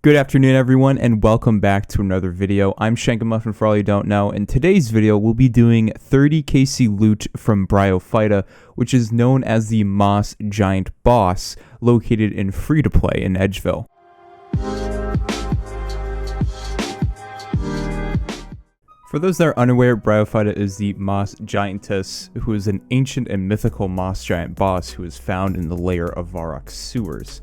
Good afternoon everyone and welcome back to another video. I'm Shankamuffin for all you don't know. In today's video we'll be doing 30 KC loot from Bryophyta, which is known as the Moss Giant boss located in free-to-play in Edgeville. For those that are unaware, Bryophyta is the Moss Giantess, who is an ancient and mythical Moss Giant boss who is found in the lair of Varrock's sewers.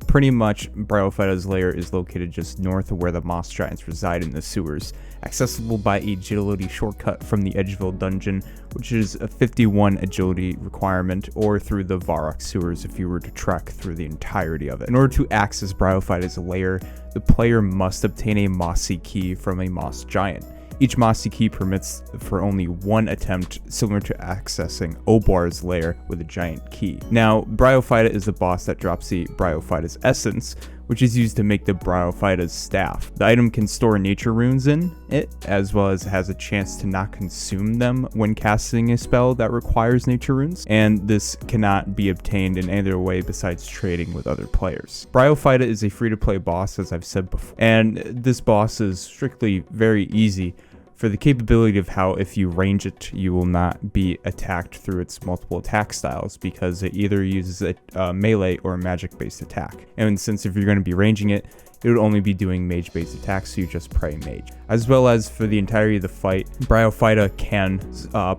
Pretty much, Bryophyta's lair is located just north of where the Moss Giants reside in the sewers, accessible by a agility shortcut from the Edgeville dungeon, which is a 51 agility requirement, or through the Varrock sewers if you were to trek through the entirety of it. In order to access Bryophyta's lair, the player must obtain a Mossy key from a Moss Giant. Each Mossy key permits for only one attempt, similar to accessing Obar's lair with a giant key. Now, Bryophyta is the boss that drops the Bryophyta Essence, which is used to make the Bryophyta's staff. The item can store nature runes in it, as well as has a chance to not consume them when casting a spell that requires nature runes, and this cannot be obtained in any other way besides trading with other players. Bryophyta is a free-to-play boss, as I've said before, and this boss is strictly very easy for the capability of how if you range it, you will not be attacked through its multiple attack styles, because it either uses a melee or a magic-based attack. And since if you're going to be ranging it, it would only be doing mage-based attacks, so you just pray mage. As well as for the entirety of the fight, Bryophyta can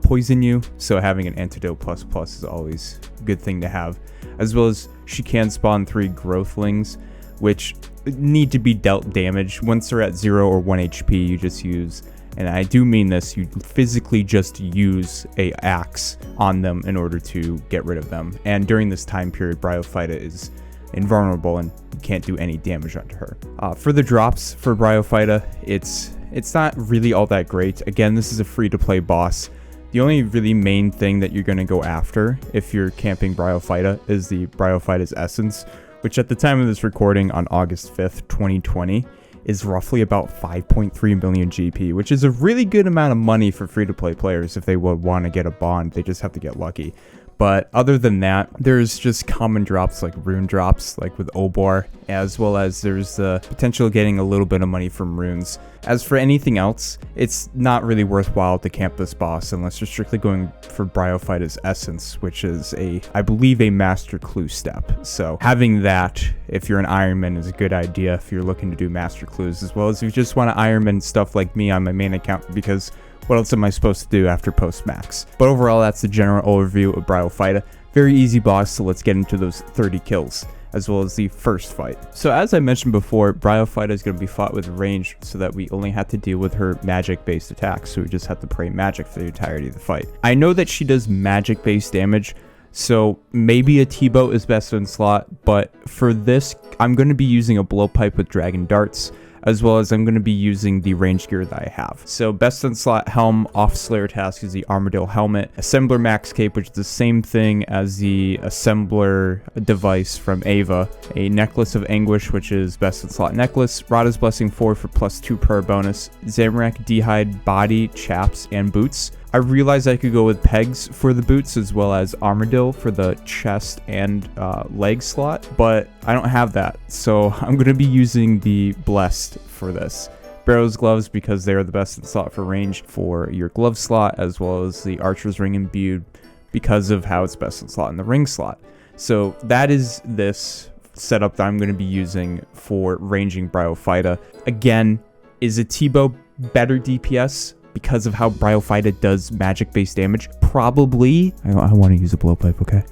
poison you, so having an antidote ++ is always a good thing to have. As well as she can spawn 3 growthlings, which need to be dealt damage. Once they're at 0 or 1 HP, you just use, and I do mean this, you physically just use a axe on them in order to get rid of them. And during this time period, Bryophyta is invulnerable and you can't do any damage onto her. For the drops for Bryophyta, it's not really all that great. Again, this is a free-to-play boss. The only really main thing that you're going to go after if you're camping Bryophyta is the Bryophyta Essence, which at the time of this recording on August 5th, 2020, is roughly about 5.3 million GP, which is a really good amount of money for free-to-play players if they would want to get a bond. They just have to get lucky. But other than that, there's just common drops like rune drops, like with Obar, as well as there's the potential of getting a little bit of money from runes. As for anything else, it's not really worthwhile to camp this boss unless you're strictly going for Bryophyta's Essence, which is I believe a master clue step. So having that, if you're an ironman, is a good idea if you're looking to do master clues, as well as if you just want to ironman stuff like me on my main account, because what else am I supposed to do after post-max? But overall, that's the general overview of Bryophyta. Very easy boss, so let's get into those 30 kills, as well as the first fight. So as I mentioned before, Bryophyta is going to be fought with range, so that we only have to deal with her magic-based attacks, so we just have to pray magic for the entirety of the fight. I know that she does magic-based damage, so maybe a T-boat is best in slot, but for this, I'm going to be using a blowpipe with dragon darts, as well as I'm going to be using the range gear that I have. So best in slot helm, off Slayer task is the Armadillo helmet, Assembler max cape, which is the same thing as the Assembler device from Ava, a necklace of anguish, which is best in slot necklace, Rada's blessing 4 for +2 prayer bonus, Zamorak D'hide body, chaps, and boots. I realized I could go with pegs for the boots as well as Armadillo for the chest and leg slot, but I don't have that, so I'm going to be using the Blessed for this. Barrow's gloves, because they are the best in slot for range for your glove slot, as well as the Archer's ring imbued because of how it's best in slot in the ring slot. So that is this setup that I'm going to be using for ranging Bryophyta. Again, is a T-bow better DPS? Because of how Bryophyta does magic-based damage? Probably. I want to use a blowpipe, okay?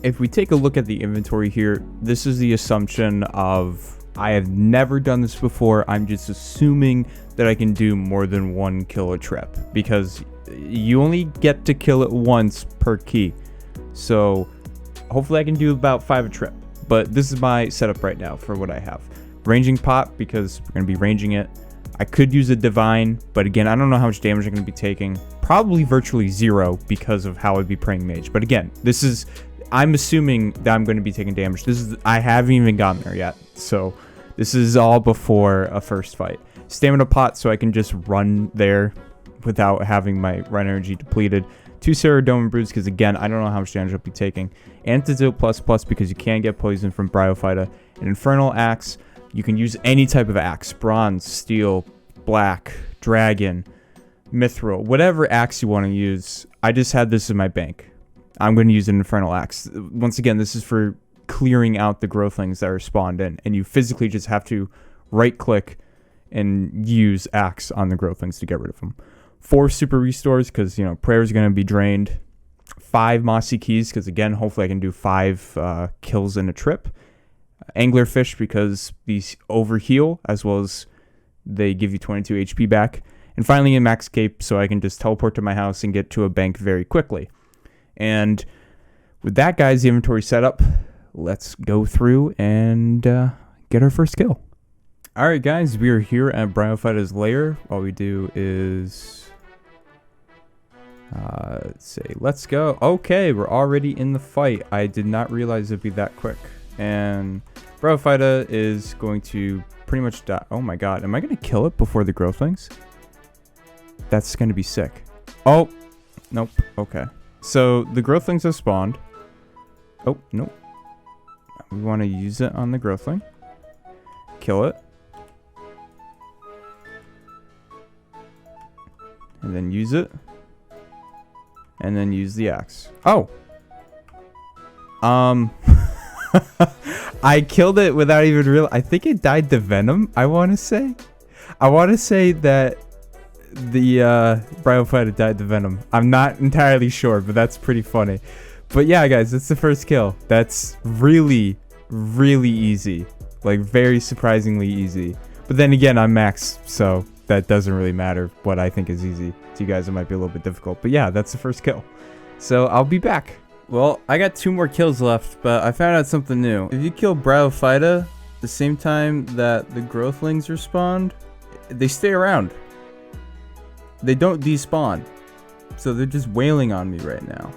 If we take a look at the inventory here, this is the assumption of, I have never done this before, I'm just assuming that I can do more than 1 kill a trip, because you only get to kill it once per key. So hopefully I can do about 5 a trip, but this is my setup right now for what I have. Ranging pot, because we're going to be ranging it. I could use a divine, but again, I don't know how much damage I'm going to be taking. Probably virtually 0 because of how I'd be praying mage. But again, I'm assuming that I'm going to be taking damage. I haven't even gotten there yet. So this is all before a first fight. Stamina pot, so I can just run there without having my run energy depleted. 2 Ceridome brews, because again, I don't know how much damage I'll be taking. Antidote ++ because you can get poison from Bryophyta. An Infernal Axe, You can use any type of axe, bronze, steel, black, dragon, mithril, whatever axe you want to use. I just had this in my bank. I'm going to use an infernal axe. Once again, this is for clearing out the growthlings that are spawned in, and you physically just have to right click and use axe on the growthlings to get rid of them. 4 super restores because, you know, prayers are going to be drained. 5 mossy keys because, again, hopefully I can do 5 kills in a trip. Anglerfish because these overheal, as well as they give you 22 HP back. And finally a max cape so I can just teleport to my house and get to a bank very quickly. And with that, guys, the inventory set up. Let's go through and get our first kill. Alright, guys, we are here at Bryophyta's lair. All we do is say, let's go. Okay, we're already in the fight. I did not realize it'd be that quick. And Bryophyta is going to pretty much die. Oh my god, am I going to kill it before the growthlings? That's going to be sick. Oh, nope. Okay. So the growthlings have spawned. Oh, nope. We want to use it on the growthling. Kill it. And then use it. And then use the axe. Oh! I killed it without even realizing. I think it died to venom, I want to say. I want to say that the Bryophyta died to venom. I'm not entirely sure, but that's pretty funny. But yeah, guys, that's the first kill. That's really, really easy. Like, very surprisingly easy. But then again, I'm max, so that doesn't really matter what I think is easy. To you guys, it might be a little bit difficult. But yeah, that's the first kill. So I'll be back. Well, I got 2 more kills left, but I found out something new. If you kill Bryophyta the same time that the growthlings are spawned, they stay around. They don't despawn. So they're just wailing on me right now.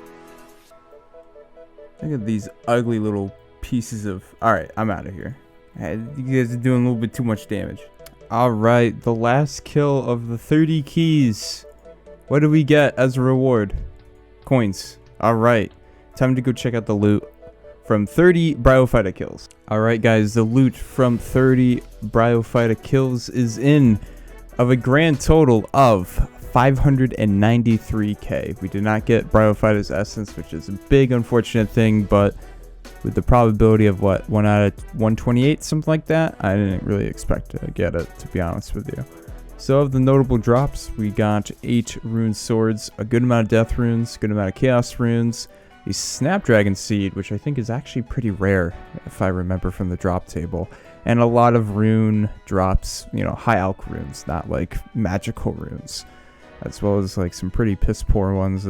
Look at these ugly little pieces of... Alright, I'm out of here. You guys are doing a little bit too much damage. Alright, the last kill of the 30 keys. What do we get as a reward? Coins. Alright, time to go check out the loot from 30 Bryophyta kills. Alright, guys, the loot from 30 Bryophyta kills is in of a grand total of 593k. We did not get Bryophyta's Essence, which is a big unfortunate thing, but with the probability of what, 1 out of 128, something like that, I didn't really expect to get it, to be honest with you. So of the notable drops, we got 8 rune swords, a good amount of death runes, a good amount of chaos runes, a snapdragon seed, which I think is actually pretty rare if I remember from the drop table, and a lot of rune drops, you know, high alch runes, not like magical runes, as well as like some pretty piss poor ones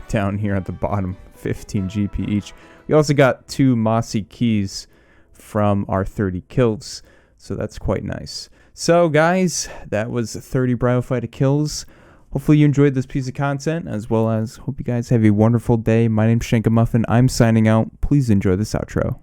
down here at the bottom, 15 GP each. We also got 2 mossy keys from our 30 kills, so that's quite nice. So guys, that was 30 Bryophyta kills. Hopefully you enjoyed this piece of content, as well as hope you guys have a wonderful day. My name's Shankamuffin. I'm signing out. Please enjoy this outro.